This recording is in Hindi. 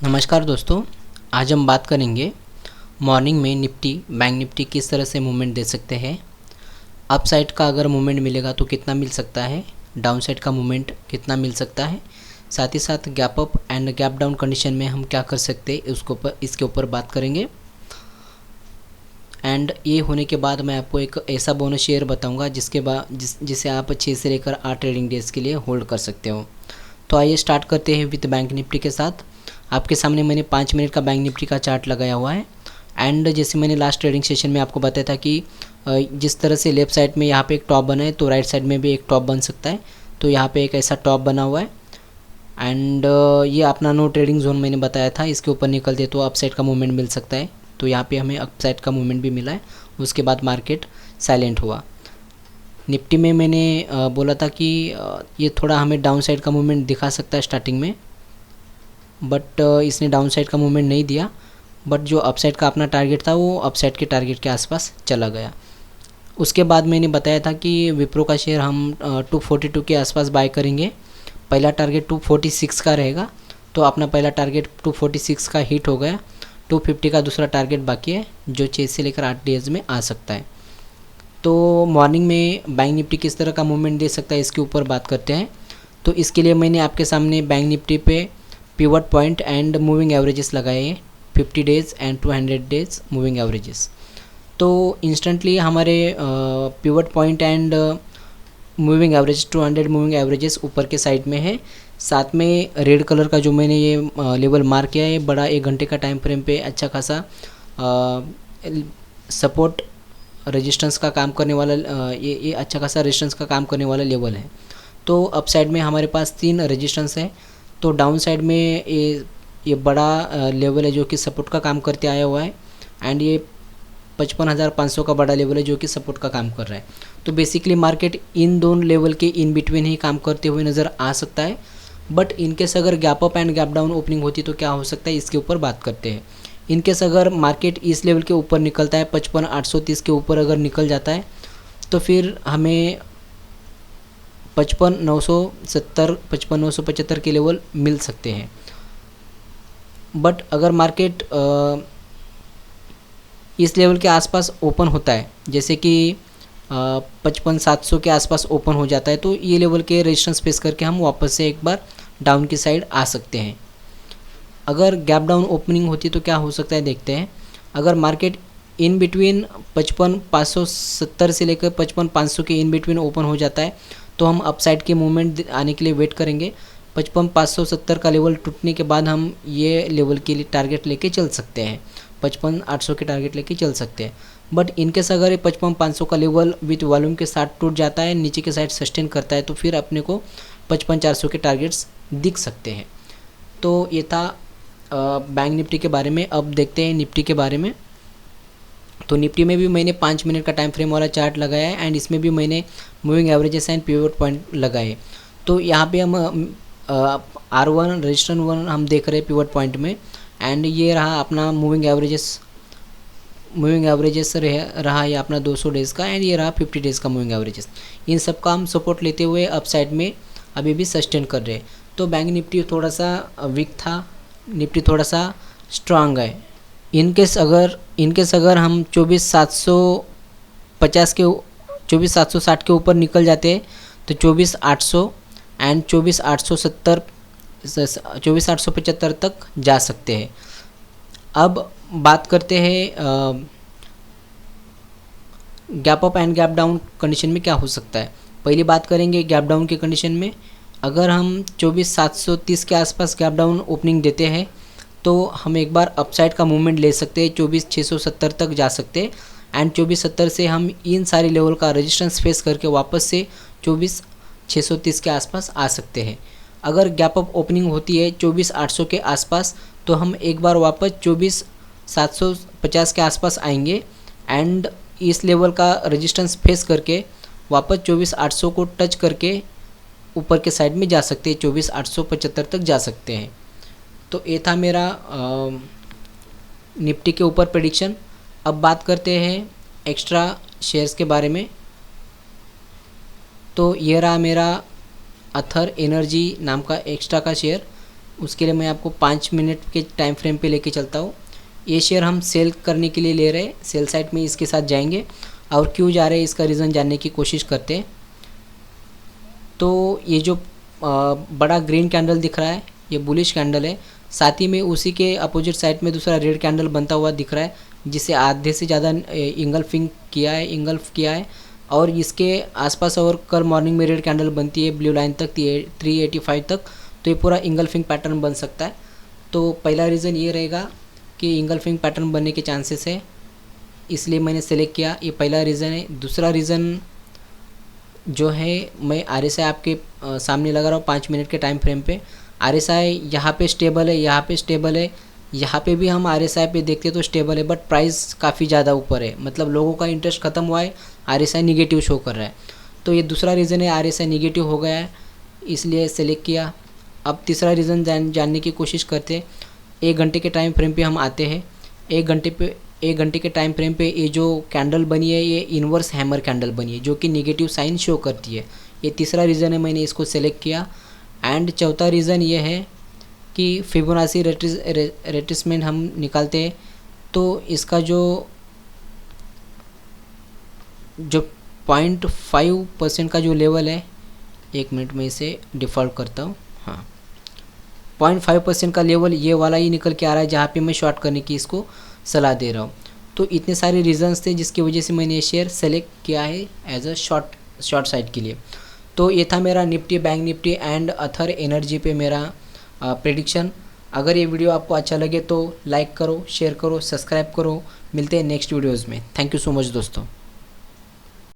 नमस्कार दोस्तों, आज हम बात करेंगे मॉर्निंग में बैंक निफ्टी किस तरह से मूवमेंट दे सकते हैं। अप साइड का अगर मूवमेंट मिलेगा तो कितना मिल सकता है, डाउन साइड का मूवमेंट कितना मिल सकता है, साथ ही साथ gap up and gap down condition में हम क्या कर सकते हैं इसके ऊपर बात करेंगे। एंड ये होने के बाद मैं आपको एक ऐसा बोनस शेयर बताऊंगा जिसे आप 6 से लेकर 8 ट्रेडिंग डेज़ के लिए होल्ड कर सकते हो। तो आइए स्टार्ट करते हैं विद बैंक निफ्टी के साथ। आपके सामने मैंने 5 मिनट का बैंक निफ्टी का चार्ट लगाया हुआ है। एंड जैसे मैंने लास्ट ट्रेडिंग सेशन में आपको बताया था कि जिस तरह से लेफ़्ट साइड में यहाँ पे एक टॉप बना है तो राइट साइड में भी एक टॉप बन सकता है। तो यहाँ पे एक ऐसा टॉप बना हुआ है एंड ये अपना नो ट्रेडिंग जोन मैंने बताया था, इसके ऊपर निकलते तो अप साइड का मूवमेंट मिल सकता है। तो यहाँ पे हमें अप साइड का मूवमेंट भी मिला है। उसके बाद मार्केट साइलेंट हुआ। निफ्टी में मैंने बोला था कि ये थोड़ा हमें डाउन साइड का मूवमेंट दिखा सकता है स्टार्टिंग में, बट इसने डाउन साइड का मूवमेंट नहीं दिया। बट जो अप साइड का अपना टारगेट था वो अप साइड के टारगेट के आसपास चला गया। उसके बाद मैंने बताया था कि विप्रो का शेयर हम 242 के आसपास बाय करेंगे। पहला टारगेट 246 का रहेगा, तो अपना पहला टारगेट 246 का हिट हो गया। 250 का दूसरा टारगेट बाकी है जो 6 से लेकर 8 डेज में आ सकता है। तो मॉर्निंग में बैंक निफ्टी किस तरह का मूवमेंट दे सकता है इसके ऊपर बात करते हैं। तो इसके लिए मैंने आपके सामने बैंक निफ्टी पे pivot point and moving averages लगाए हैं, 50 days and 200 days moving averages. तो इंस्टेंटली हमारे pivot point and moving average 200 moving averages ऊपर के साइड में है। साथ में रेड कलर का जो मैंने ये लेवल मार्क किया है, बड़ा 1 घंटे का टाइम फ्रेम पे अच्छा खासा सपोर्ट रेजिस्टेंस का काम करने वाला ये अच्छा खासा रेजिस्टेंस का काम करने वाला लेवल है। तो अप साइड में हमारे पास 3 रेजिस्टेंस है। तो डाउन साइड में ये बड़ा लेवल है जो कि सपोर्ट का काम करते आया हुआ है। एंड ये 55,500 का बड़ा लेवल है जो कि सपोर्ट का काम कर रहा है। तो बेसिकली मार्केट इन दोनों लेवल के इन बिटवीन ही काम करते हुए नज़र आ सकता है। बट इनकेस अगर gap up and gap down opening होती तो क्या हो सकता है इसके ऊपर बात करते हैं। इनकेस अगर मार्केट इस लेवल के ऊपर निकलता है, 55,830 के ऊपर अगर निकल जाता है, तो फिर हमें 55,970 55,975 के लेवल मिल सकते हैं। बट अगर मार्केट इस लेवल के आसपास ओपन होता है, जैसे कि 55,700 के आसपास ओपन हो जाता है, तो ये लेवल के रेजिस्टेंस फेस करके हम वापस से एक बार डाउन की साइड आ सकते हैं। अगर गैप डाउन ओपनिंग होती तो क्या हो सकता है देखते हैं। अगर मार्केट इन बिटवीन 55,570 से लेकर 55,500 के इन बिटवीन ओपन हो जाता है तो हम अपसाइड के मूवमेंट आने के लिए वेट करेंगे। 55,570 का लेवल टूटने के बाद हम ये लेवल के लिए टारगेट लेके चल सकते हैं, 55,800 के टारगेट लेके चल सकते हैं। बट इनकेस अगर ये 55,500 का लेवल विथ वॉल्यूम के साथ टूट जाता है, नीचे के साइड सस्टेन करता है, तो फिर अपने को 55,400 के टारगेट्स दिख सकते हैं। तो ये था बैंक निफ्टी के बारे में। अब देखते हैं निफ्टी के बारे में। तो निफ्टी में भी मैंने 5 मिनट का टाइम फ्रेम वाला चार्ट लगाया है एंड इसमें भी मैंने moving averages and pivot point लगाए। तो यहाँ पे हम R1 रजिस्टर 1 हम देख रहे हैं पिवट पॉइंट में। एंड ये रहा अपना मूविंग एवरेजेस रहा ये अपना 200 डेज़ का, एंड ये रहा 50 डेज़ का मूविंग एवरेजेस। इन सब का हम सपोर्ट लेते हुए अप साइड में अभी भी सस्टेन कर रहे हैं। तो बैंक निफ्टी थोड़ा सा वीक था, निफ्टी थोड़ा सा स्ट्रांग है। इनकेस अगर हम 24,760 के ऊपर निकल जाते हैं तो 24,800 एंड 24,875 तक जा सकते हैं। अब बात करते हैं gap up and gap down condition में क्या हो सकता है। पहली बात करेंगे गैप डाउन के कंडीशन में। अगर हम 24,730 के आसपास गैप डाउन ओपनिंग देते हैं तो हम एक बार अपसाइड का मूवमेंट ले सकते हैं, 24,670 तक जा सकते हैं। एंड 24,70 से हम इन सारे लेवल का रेजिस्टेंस फेस करके वापस से 24,630 के आसपास आ सकते हैं। अगर गैप अप ओपनिंग होती है 24,800 के आसपास तो हम एक बार वापस 24,750 के आसपास आएंगे एंड इस लेवल का रेजिस्टेंस फेस करके वापस 24,800 को टच करके ऊपर के साइड में जा सकते हैं, 24,875 तक जा सकते हैं। तो ये था मेरा निफ्टी के ऊपर प्रेडिक्शन। अब बात करते हैं एक्स्ट्रा शेयर्स के बारे में। तो ये रहा मेरा अथर एनर्जी नाम का एक्स्ट्रा का शेयर। उसके लिए मैं आपको 5 मिनट के टाइम फ्रेम पे लेके चलता हूँ। ये शेयर हम सेल करने के लिए ले रहे हैं, सेल साइट में इसके साथ जाएंगे और क्यों जा रहे हैं इसका रीज़न जानने की कोशिश करते हैं। तो ये जो बड़ा ग्रीन कैंडल दिख रहा है ये बुलिश कैंडल है, साथ ही में उसी के अपोजिट साइड में दूसरा रेड कैंडल बनता हुआ दिख रहा है जिसे आधे से ज़्यादा इंगल्फिंग किया है और इसके आसपास और कल मॉर्निंग में रेड कैंडल बनती है ब्लू लाइन तक 385 तक, तो ये पूरा इंगल्फिंग पैटर्न बन सकता है। तो पहला रीज़न ये रहेगा कि इंगल्फिंग पैटर्न बनने के चांसेस है, इसलिए मैंने सेलेक्ट किया, ये पहला रीज़न है। दूसरा रीज़न जो है मैं RSI आपके सामने लगा रहा हूँ 5 मिनट के टाइम फ्रेम पे। RSI यहाँ पे स्टेबल है, यहाँ पे स्टेबल है, यहाँ पे भी हम RSI पे देखते तो स्टेबल है, बट प्राइस काफ़ी ज़्यादा ऊपर है, मतलब लोगों का इंटरेस्ट ख़त्म हुआ है, RSI निगेटिव शो कर रहा है। तो ये दूसरा रीज़न है, RSI निगेटिव हो गया है इसलिए सेलेक्ट किया। अब तीसरा रीज़न जानने की कोशिश करते हैं। 1 घंटे के टाइम फ्रेम पे हम आते हैं। 1 घंटे के टाइम फ्रेम पे ये जो कैंडल बनी है ये इन्वर्स हैमर कैंडल बनी है जो कि निगेटिव साइन शो करती है। ये तीसरा रीज़न है, मैंने इसको सेलेक्ट किया। एंड चौथा रीज़न ये है कि फिबोनाची रेट्रेसमेंट हम निकालते हैं तो इसका जो 0.5% का जो लेवल है, 1 मिनट में इसे डिफ़ॉल्ट करता हूँ, हाँ 0.5% का लेवल ये वाला ही निकल के आ रहा है जहाँ पे मैं शॉर्ट करने की इसको सलाह दे रहा हूँ। तो इतने सारे रीज़न्स थे जिसकी वजह से मैंने ये शेयर सेलेक्ट किया है एज अ शॉर्ट साइड के लिए। तो ये था मेरा Nifty, bank Nifty and other energy पे मेरा प्रेडिक्शन। अगर ये वीडियो आपको अच्छा लगे तो लाइक करो, शेयर करो, सब्सक्राइब करो। मिलते हैं नेक्स्ट वीडियोज़ में। थैंक यू सो मच दोस्तों।